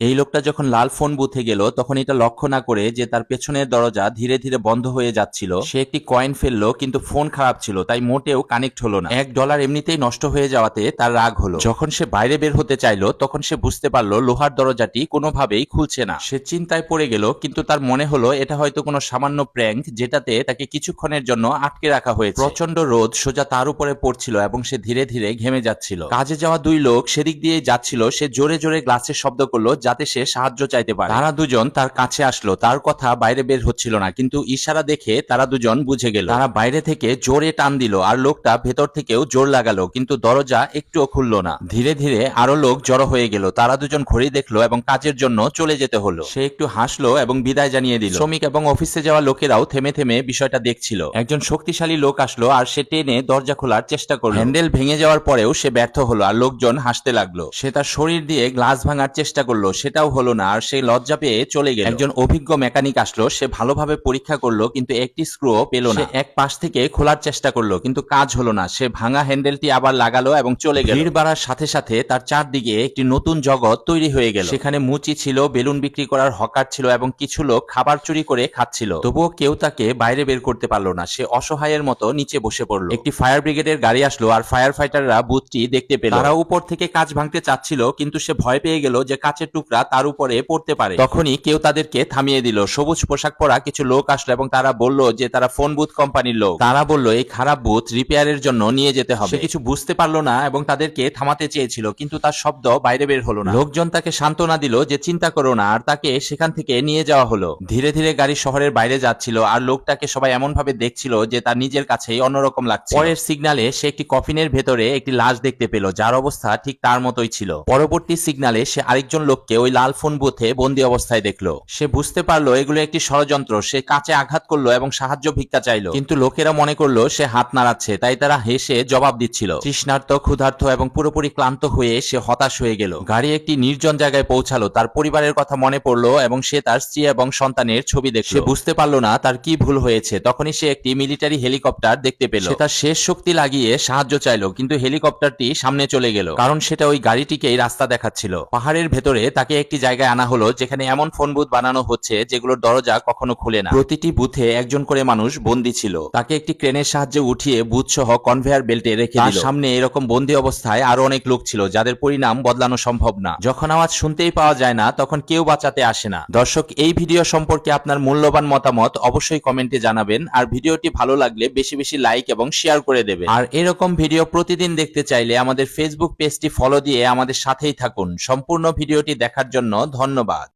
এই লোকটা যখন লাল ফোন বুথে গেল তখন এটা লক্ষ্য না করে যে তার পেছনের দরজা ধীরে ধীরে বন্ধ হয়ে যাচ্ছিল, সে একটি কয়েন ফেললো কিন্তু ফোন খারাপ ছিল তাই মোটেও কানেক্ট হলো না। $1 এমনিতেই নষ্ট হয়ে যাওয়াতে তার রাগ হলো। যখন সে বাইরে বের হতে চাইলো তখন সে বুঝতে পারলো লোহার দরজাটি কোনোভাবেই খুলছে না। সে চিন্তায় পড়ে গেল, কিন্তু তার মনে হলো এটা হয়তো কোনো সামান্য প্র্যাঙ্ক যেটাতে তাকে কিছুক্ষণের জন্য আটকে রাখা হয়েছে। প্রচন্ড রোদ সোজা তার উপরে পড়ছিল এবং সে ধীরে ধীরে ঘেমে যাচ্ছিল। কাজে যাওয়া দুই লোক সেদিক দিয়ে যাচ্ছিল। সে জোরে জোরে গ্লাসের শব্দ করলো যাতে সে সাহায্য চাইতে পারে। তারা দুজন তার কাছে আসলো। তার কথা বাইরে বের হচ্ছিল না, কিন্তু ইশারা দেখে তারা দুজন বুঝে গেল। তারা বাইরে থেকে জোরে টান দিল আর লোকটা ভেতর থেকেও জোর লাগালো, কিন্তু দরজা একটুও খুলল না। ধীরে ধীরে আরো লোক জড়ো হয়ে গেল। তারা দুজন ঘড়ি দেখলো এবং কাজের জন্য চলে যেতে হলো। সে একটু হাসলো এবং বিদায় জানিয়ে দিল। শ্রমিক এবং অফিসে যাওয়া লোকেরাও থেমে থেমে বিষয়টা দেখছিল। একজন শক্তিশালী লোক আসলো আর সে টেনে দরজা খোলার চেষ্টা করলো। হ্যান্ডেল ভেঙে যাওয়ার পরেও সে ব্যর্থ হলো আর লোকজন হাসতে লাগলো। সে তার শরীর দিয়ে গ্লাস ভাঙার চেষ্টা করলো, সেটাও হলো না আর সে লজ্জা পেয়ে চলে গেল। একজন অভিজ্ঞ মেকানিক আসলো। সে ভালোভাবে পরীক্ষা করলো কিন্তু একটি স্ক্রুও পেল না। সে এক পাশ থেকে খোলার চেষ্টা করলো কিন্তু কাজ হলো না। সে ভাঙা হ্যান্ডেলটি আবার লাগালো এবং চলে গেল। ভিড় বাড়ার সাথে সাথে তার চারদিকে একটি নতুন জগৎ তৈরি হয়ে গেল। সেখানে মুচি ছিল, বেলুন বিক্রি করার হকার ছিল এবং কিছু লোক খাবার চুরি করে খাচ্ছিল। তবুও কেউ তাকে বাইরে বের করতে পারলো না। সে অসহায়ের মতো নিচে বসে পড়লো। একটি ফায়ার ব্রিগেডের গাড়ি আসলো আর ফায়ার ফাইটাররা বুথটি দেখতে পেল। তারা উপর থেকে কাঁচ ভাঙতে চাচ্ছিল কিন্তু সে ভয় পেয়ে গেল যে কাঁচের টুকরা তার উপরে পড়তে পারে। তখনই কেউ তাদেরকে থামিয়ে দিল। সবুজ পোশাক পরা কিছু লোক আসলো এবং তারা বলল যে তারা ফোন বুথ কোম্পানির লোক। তারা বলল এই খারাপ বুথ রিপেয়ারের জন্য নিয়ে যেতে হবে। সে কিছু বুঝতে পারলো না এবং তাদেরকে থামাতে চেয়েছিল কিন্তু তার শব্দ বাইরে বের হলো না। লোকজন তাকে সান্ত্বনা দিল যে চিন্তা করো না, আর তাকে সেখান থেকে নিয়ে যাওয়া হলো। ধীরে ধীরে গাড়ি শহরের বাইরে যাচ্ছিল আর লোকটাকে সবাই এমন ভাবে দেখছিল যে তার নিজের কাছেই অন্যরকম লাগছে। পরের সিগনালে সে একটি কফিনের ভেতরে একটি লাশ দেখতে পেল যার অবস্থা ঠিক তার মতোই ছিল। পরবর্তী সিগনালে সে আরেকজন লোককে ওই লাল ফোন বুথে বন্দি অবস্থায় দেখলো। সে বুঝতে পারলো এগুলো একটি ষড়যন্ত্র। সে কাঁচে আঘাত করলো এবং সাহায্য ভিক্ষা চাইলো, কিন্তু লোকেরা মনে করলো সে হাত নাড়াচ্ছে তাই তারা হেসে জবাব দিচ্ছিল। তৃষ্ণার্ত, ক্ষুধার্ত এবং পুরোপুরি ক্লান্ত হয়ে সে হতাশ হয়ে গেল। গাড়ি একটি নির্জন জায়গায় পৌঁছালো। তার পরিবারের কথা মনে পড়লো এবং সে তার স্ত্রী এবং সন্তানের ছবি দেখল। সে বুঝতে পারলো না তার কি ভুল হয়েছে। তখনই সে একটি মিলিটারি হেলিকপ্টার দেখতে পেল। সে তার শেষ শক্তি লাগিয়ে সাহায্য চাইলো, কিন্তু হেলিকপ্টারটি সামনে চলে গেল কারণ সেটা ওই গাড়িটিকেই রাস্তা দেখাচ্ছিল। পাহাড়ের ভেতরে তাকে একটি জায়গায় আনা হলো যেখানে এমন ফোন বুথ বানানো হচ্ছে যেগুলোর দরজা কখনো খুলে না। প্রতিটি বুথে একজন করে মানুষ বন্দী ছিল। তাকে একটি ক্রেনের সাহায্যে উঠিয়ে বুথ সহ কনভেয়ার বেল্টে রেখে দিল। সামনে এরকম বন্দী অবস্থায় আরো অনেক লোক ছিল যাদের পরিণাম বদলানো সম্ভব না। যখন আওয়াজ শুনতেই পাওয়া যায় না তখন কেউ বাঁচাতে আসে না। দর্শক, এই ভিডিও সম্পর্কে আপনার মূল্যবান মতামত অবশ্যই কমেন্টে জানাবেন আর ভিডিওটি ভালো লাগলে বেশি বেশি লাইক এবং শেয়ার করে দেবেন। আর এরকম ভিডিও প্রতিদিন দেখতে চাইলে আমাদের ফেসবুক পেজটি ফলো দিয়ে আমাদের সাথেই থাকুন। সম্পূর্ণ ভিডিওটি দেখার জন্য ধন্যবাদ।